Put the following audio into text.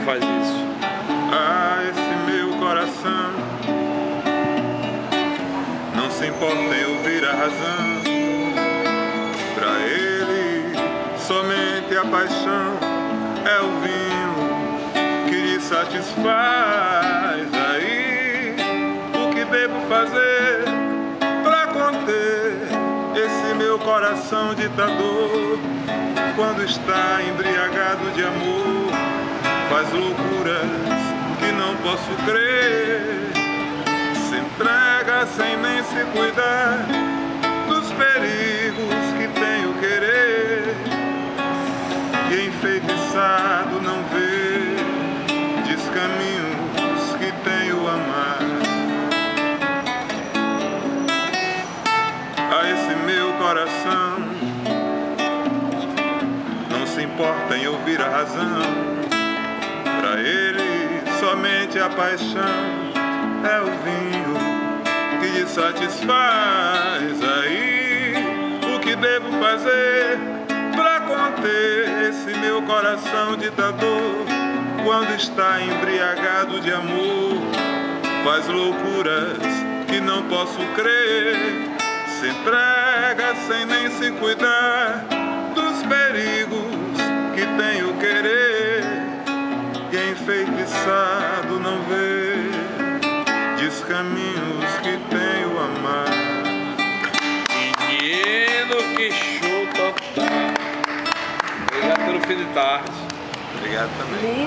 faz isso. Ah, esse meu coração não se importa em ouvir a razão. Pra ele, somente a paixão é o vinho que lhe satisfaz. Aí, o que devo fazer pra conter esse meu coração ditador? Quando está embriagado de amor, faz loucuras que não posso crer. Se entrega sem nem se cuidar dos perigos que tem o querer. E enfeitiçado não vê descaminhos que tem o amar. A esse meu coração não se importa em ouvir a razão. Pra ele, somente a paixão é o vinho que lhe satisfaz. Aí, o que devo fazer pra conter esse meu coração ditador? Quando está embriagado de amor, faz loucuras que não posso crer. Se entrega sem nem se cuidar dos perigos que tem o querer. E enfeitiçado não vê descaminhos que tem o amar. Menino, que show total. Obrigado pelo fim de tarde. Obrigado também.